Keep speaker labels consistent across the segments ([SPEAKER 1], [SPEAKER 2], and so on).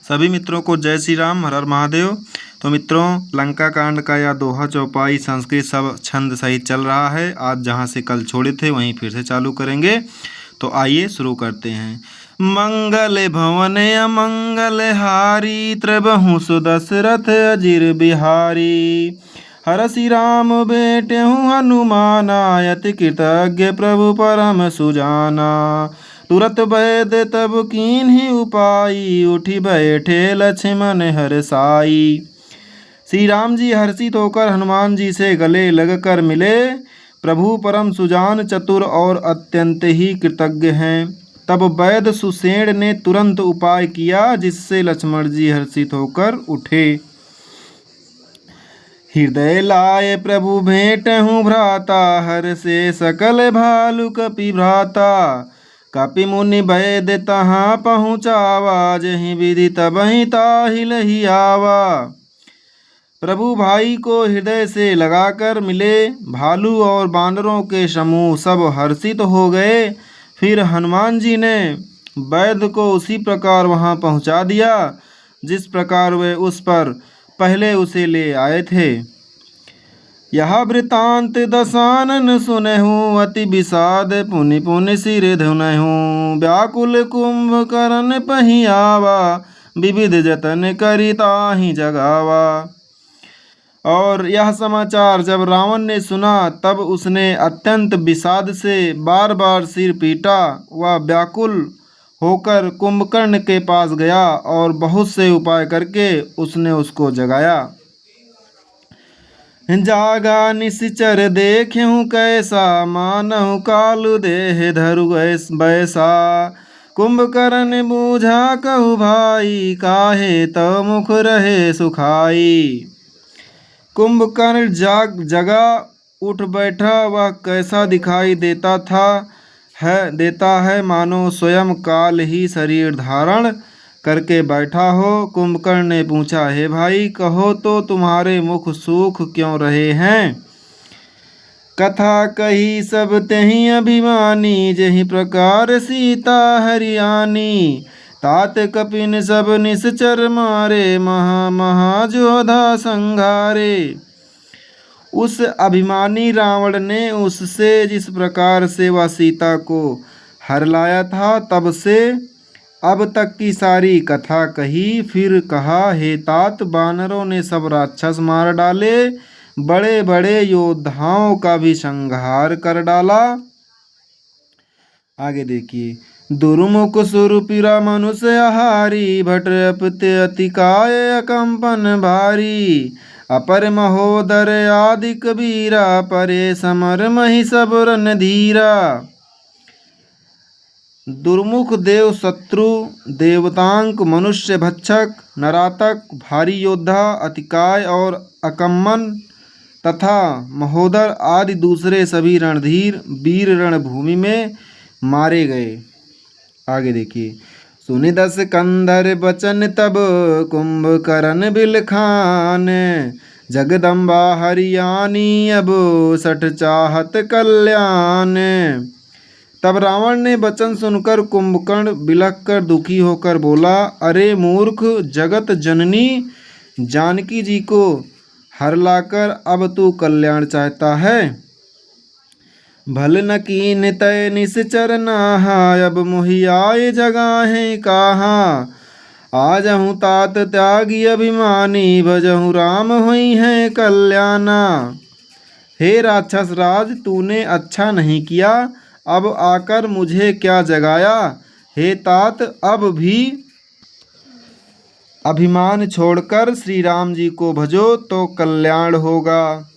[SPEAKER 1] सभी मित्रों को जय श्री राम, हर हर महादेव। तो मित्रों, लंका कांड का यह दोहा चौपाई संस्कृत सब छंद सहित चल रहा है। आज जहाँ से कल छोड़े थे वहीं फिर से चालू करेंगे। तो आइए शुरू करते हैं। मंगल भवन अमंगल हारी, त्रिबहु सुदशरथ अजिर बिहारी। हरसि राम बेटेहु हनुमान, अति कृतज्ञ प्रभु परम सुजाना। तुरत वैद तब कीन्ही उपाई, उठी बैठे लक्ष्मण हरसाई। श्री राम जी हर्षित होकर हनुमान जी से गले लगकर मिले। प्रभु परम सुजान, चतुर और अत्यंत ही कृतज्ञ हैं। तब वैद सुसेण ने तुरंत उपाय किया, जिससे लक्ष्मण जी हर्षित होकर उठे। हृदय लाए प्रभु भेंटहु भ्राता, हर से सकल भालु कपि भ्राता। कपि मुनि वैद तहाँ पहुँचावा, जहीं विधि तबहि ताहि लहि आवा। प्रभु भाई को हृदय से लगाकर मिले। भालू और बानरों के समूह सब हर्षित हो गए। फिर हनुमान जी ने वैद को उसी प्रकार वहाँ पहुँचा दिया, जिस प्रकार वे उस पर पहले उसे ले आए थे। यह वृतांत दशानन सुनहु, अति विषाद पुनि पुनि सिर धुनहु। व्याकुल कुंभकर्ण पहि आवा, विविध जतन करि ताहि जगावा। और यह समाचार जब रावण ने सुना, तब उसने अत्यंत विषाद से बार बार सिर पीटा। वह व्याकुल होकर कुंभकर्ण के पास गया और बहुत से उपाय करके उसने उसको जगाया। जागा निश्चर देखूं कैसा, मानहु कालु देह धरु बैसा। कुंभकर्ण बूझा कहु भाई, काहे तव मुख रहे सुखाई। कुंभकर्ण जगा उठ बैठा। वह कैसा दिखाई देता है मानो स्वयं काल ही शरीर धारण करके बैठा हो। कुंभकर्ण ने पूछा, हे भाई, कहो तो तुम्हारे मुख सूख क्यों रहे हैं। कथा कही सब तेहि अभिमानी, जहि प्रकार सीता हरियाणी। तात कपिन सब निश्चर मारे, महा महाजोधा संघारे। उस अभिमानी रावण ने उससे जिस प्रकार से वह सीता को हर लाया था, तब से अब तक की सारी कथा कही। फिर कहा, हे तात, बानरों ने सब राक्षस मार डाले, बड़े बड़े योद्धाओं का भी संहार कर डाला। आगे देखिए। दुर्मुख सुरपीरा मनुष्य आहारी, भट अतिकाय अकंपन भारी। अपर महोदर आदि कबीरा, परे समर मही सब रणधीरा। दुर्मुख देव शत्रु, देवतांक, मनुष्य भक्षक, नरातक, भारी योद्धा, अतिकाय और अकम्मन तथा महोदर आदि दूसरे सभी रणधीर वीर रणभूमि में मारे गए। आगे देखिए। सुनि दस कंधर बचन तब, कुंभकर्ण बिलखान। जगदम्बा हरियाणी, अब सठ चाहत कल्याण। तब रावण ने वचन सुनकर कुंभकर्ण बिलख कर दुखी होकर बोला, अरे मूर्ख, जगत जननी जानकी जी को हर लाकर अब तू कल्याण चाहता है। भल न कीन तय निश्चर नाहा, अब मोहि आए जगाहें कहाँ। आजहु तात त्यागी अभिमानी, भजहु राम हुई है कल्याणा। हे राक्षस राज, तूने अच्छा नहीं किया, अब आकर मुझे क्या जगाया। हे तात, अब भी अभिमान छोड़कर श्री राम जी को भजो तो कल्याण होगा।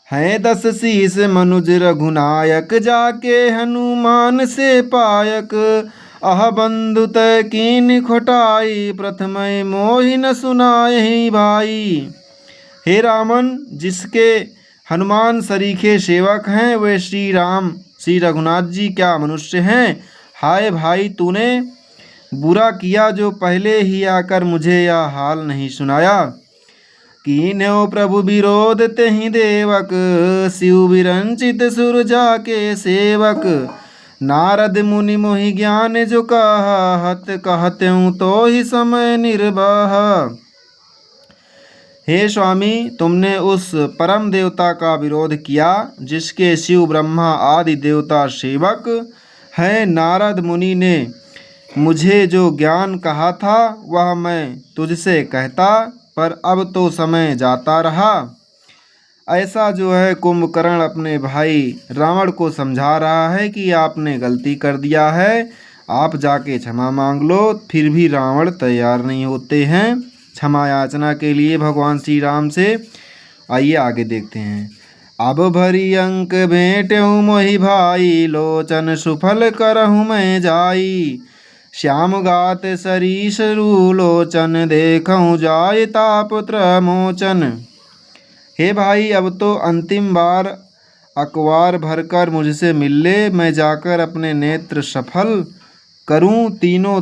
[SPEAKER 1] हैं 10 शीस मनुज रघुनायक, जाके हनुमान से पायक। अह बंधु तय कीन खोटाई, प्रथम मोहि न सुनाए भाई। हे रामन, जिसके हनुमान सरीखे सेवक हैं, वे श्री रघुनाथ जी क्या मनुष्य हैं। हाय भाई, तूने बुरा किया जो पहले ही आकर मुझे यह हाल नहीं सुनाया। कीन्हो प्रभु विरोध तेहि देवक, शिव विरंचित सुर जाके सेवक। नारद मुनि मोहि ज्ञान जो कहत, कहत्यूँ तो ही समय निर्वाह। हे स्वामी, तुमने उस परम देवता का विरोध किया जिसके शिव ब्रह्मा आदि देवता सेवक हैं। नारद मुनि ने मुझे जो ज्ञान कहा था वह मैं तुझसे कहता, पर अब तो समय जाता रहा। ऐसा जो है कुंभकर्ण अपने भाई रावण को समझा रहा है कि आपने गलती कर दिया है, आप जाके क्षमा मांग लो। फिर भी रावण तैयार नहीं होते हैं क्षमा याचना के लिए भगवान श्री राम से। आइए आगे देखते हैं। अब भरी अंक भेंटूँ मोहि भाई, लोचन सुफल करहूँ मैं जाई। श्याम गात सरीस लोचन, देखूँ जाय तापत्र मोचन। हे भाई, अब तो अंतिम बार अखबार भरकर मुझसे मिल ले, मैं जाकर अपने नेत्र सफल करूं। तीनों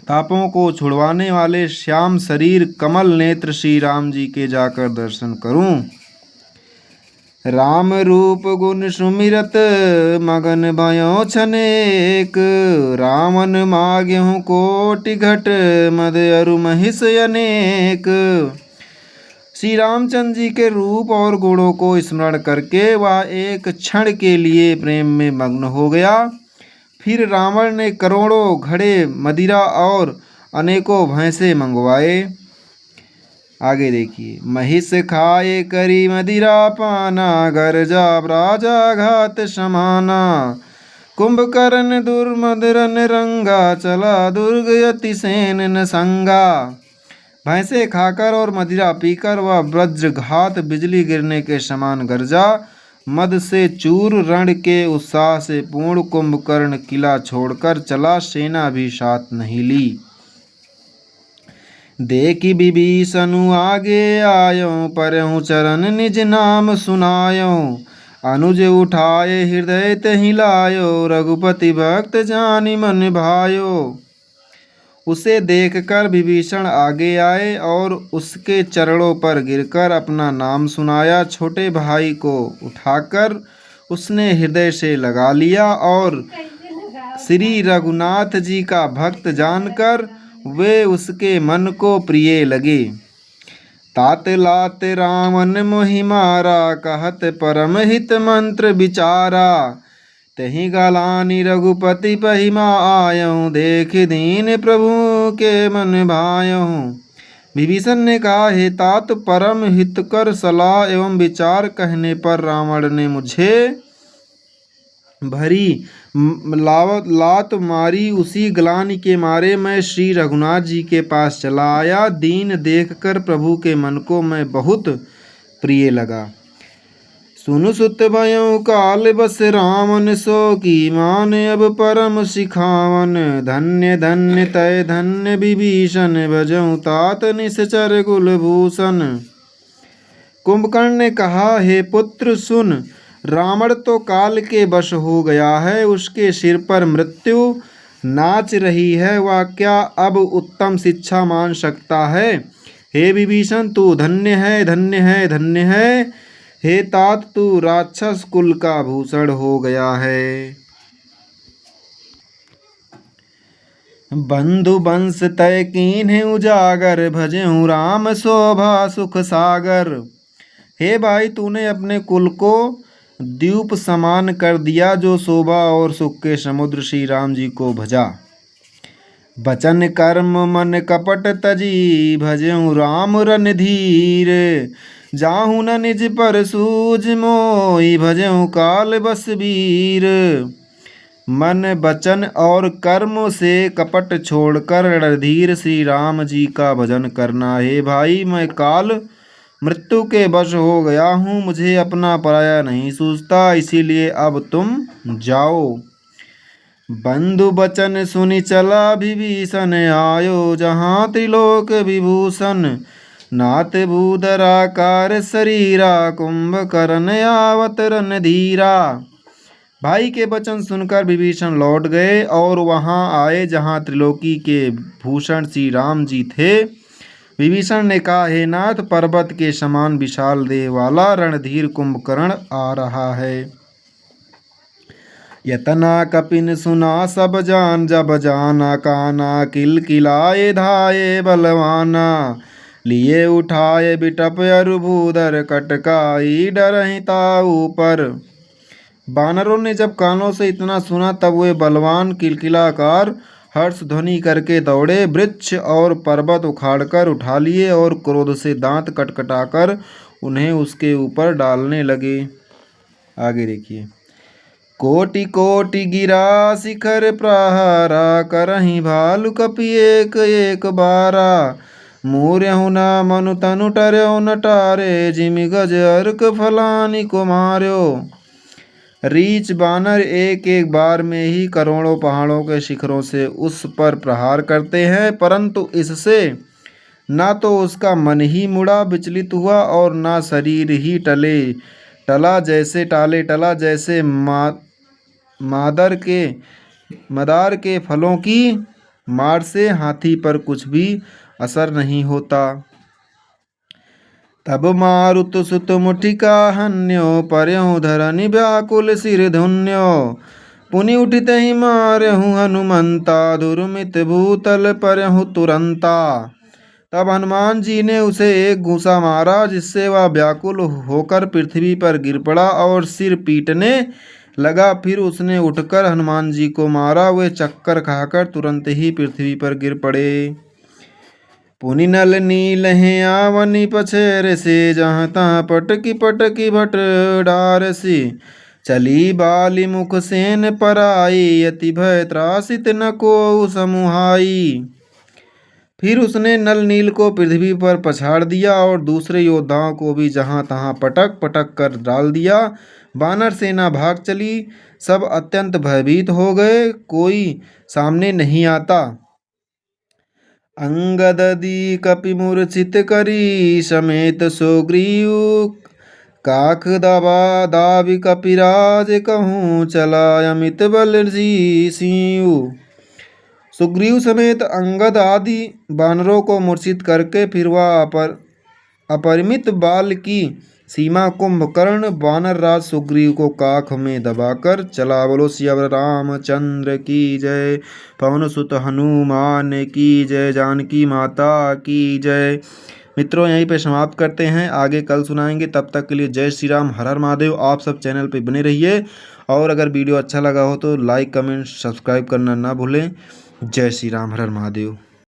[SPEAKER 1] तापों को छुड़वाने वाले श्याम शरीर कमल नेत्र श्री राम जी के जाकर दर्शन करूं। राम रूप गुण सुमिरत मगन भयो छनेक, रामन माग्यहु कोटि घट मद अरु महिष अनेक। श्री रामचंद्र जी के रूप और गुणों को स्मरण करके वह एक क्षण के लिए प्रेम में मग्न हो गया। फिर रावण ने करोड़ों घड़े मदिरा और अनेकों भैंसे मंगवाए। आगे देखिए। महिष खाए करी मदिरा पाना, गर्जा राजा घात समाना। कुंभकर्ण दुर्मदरन रंगा, चला दुर्ग यति सेन न संगा। भैंसे खाकर और मदिरा पीकर वह वज्रघात बिजली गिरने के समान गर्जा। मद से चूर रण के उत्साह से पूर्ण कुंभकर्ण किला छोड़कर चला, सेना भी साथ नहीं ली। देखी विभीषणु आगे आयो, परहु चरण निज नाम सुनायो। अनुज उठाए हृदय तहि लायो, रघुपति भक्त जानि मन भायो। उसे देखकर विभीषण आगे आए और उसके चरणों पर गिरकर अपना नाम सुनाया। छोटे भाई को उठाकर उसने हृदय से लगा लिया और श्री रघुनाथ जी का भक्त जानकर वे उसके मन को प्रिय लगे। तात लात रामन मोहि मारा, कहत परम हित मंत्र विचारा। तहि गलानि रघुपति पहिमा आयऊँ, देख दीन प्रभु के मन भायऊँ। विभीषण ने कहा, हे तात, परम हितकर सलाह एवं विचार कहने पर रावण ने मुझे भरी लात मारी। उसी ग्लानि के मारे मैं श्री रघुनाथ जी के पास चला आया। दीन देखकर प्रभु के मन को मैं बहुत प्रिय लगा। सुनु सुत भयो काल बस रामन, सो की मान अब परम सिखावन। धन्य धन्य तय धन्य विभीषण, भजऊँ तात निश्चर कुलभूषण। कुंभकर्ण ने कहा, हे पुत्र सुन, रावण तो काल के वश हो गया है, उसके सिर पर मृत्यु नाच रही है, वह क्या अब उत्तम शिक्षा मान सकता है। हे विभीषण, तू धन्य है, धन्य है, धन्य है। हे तात, तू राक्षस कुल का भूषण हो गया है। बंधु बंश तय कीन्ह उजागर, भजेहूँ राम शोभा सुख सागर। हे भाई, तूने अपने कुल को द्वीप समान कर दिया, जो शोभा और सुख के समुद्र श्री राम जी को भजा। बचन कर्म मन कपट तजी, भजेहूँ राम रणधीर। जाहू न निज पर सूझ मोहि, भजेहूँ काल बस वीर। मन वचन और कर्म से कपट छोड़कर रणधीर श्री राम जी का भजन करना। हे भाई, मैं काल मृत्यु के वश हो गया हूँ, मुझे अपना पराया नहीं सूझता, इसीलिए अब तुम जाओ। बंधु बचन सुनि चला विभीषण, आयो जहाँ त्रिलोक विभूषण। नाथ भूधराकार शरीरा, कुंभकर्ण आवत रणधीरा। भाई के वचन सुनकर विभीषण लौट गए और वहाँ आए जहाँ त्रिलोकी के भूषण श्री राम जी थे। विभीषण ने कहा, हे नाथ, पर्वत के समान विशाल देह वाला रणधीर कुंभकर्ण आ रहा है। यतना कपिन सुना सब जान, जब जाना काना किलकिलाए धाये बलवाना। लिए उठाए बिटप अरुभूधर, कटकाई डरहि ताऊ पर। बानरों ने जब कानों से इतना सुना तब वे बलवान किलकिलाकार हर्ष ध्वनि करके दौड़े, वृक्ष और पर्वत उखाड़कर उठा लिए और क्रोध से दांत कटकटाकर उन्हें उसके ऊपर डालने लगे। आगे देखिए। कोटि कोटि गिरा शिखर प्रहारा, करहि भालु कपि एक एक बारा। मूर्यहु न मनु तनु टर्यउ न टारे, जिमि गज अर्क फलानि को मार्यो। रीछ बानर एक एक बार में ही करोड़ों पहाड़ों के शिखरों से उस पर प्रहार करते हैं, परंतु इससे ना तो उसका मन ही मुड़ा विचलित हुआ और ना शरीर ही टला जैसे मदार के फलों की मार से हाथी पर कुछ भी असर नहीं होता। तब मारुत सुत मुठिका हन्यो, पर्यहु धरनि व्याकुल सिर धुन्यो। पुनि उठित ही मारहु हनुमंता, दुर्मित भूतल पर्यहु तुरंता। तब हनुमान जी ने उसे एक घूंसा मारा, जिससे वह व्याकुल होकर पृथ्वी पर गिर पड़ा और सिर पीटने लगा। फिर उसने उठकर हनुमान जी को मारा, वे चक्कर खाकर तुरंत ही पृथ्वी पर गिर पड़े। पुनि नल नील हैं आवनी पछेर से, जहाँ तहाँ पटकी पटकी भट डारसी। चली बाली मुख सेन पराई, यति भय त्रासित न को समुहाई। फिर उसने नल नील को पृथ्वी पर पछाड़ दिया और दूसरे योद्धाओं को भी जहाँ तहाँ पटक पटक कर डाल दिया। बानर सेना भाग चली, सब अत्यंत भयभीत हो गए, कोई सामने नहीं आता। अंगददि कपि मूर्छित करी, समेत सुग्रीव काख दाबि कपिराज। कहूँ चला अमित बल सिंह। सुग्रीव समेत अंगद आदि बानरों को मूर्छित करके फिर वह अपरिमित बाल की सीमा कुंभकर्ण वानर राज सुग्रीव को काख में दबाकर चला। बोलो सियावर रामचंद्र की जय, पवन सुत हनुमान की जय, जानकी माता की जय। मित्रों यहीं पे समाप्त करते हैं, आगे कल सुनाएंगे। तब तक के लिए जय श्री राम, हर हर महादेव। आप सब चैनल पे बने रहिए और अगर वीडियो अच्छा लगा हो तो लाइक कमेंट सब्सक्राइब करना ना भूलें। जय श्री राम, हर हर महादेव।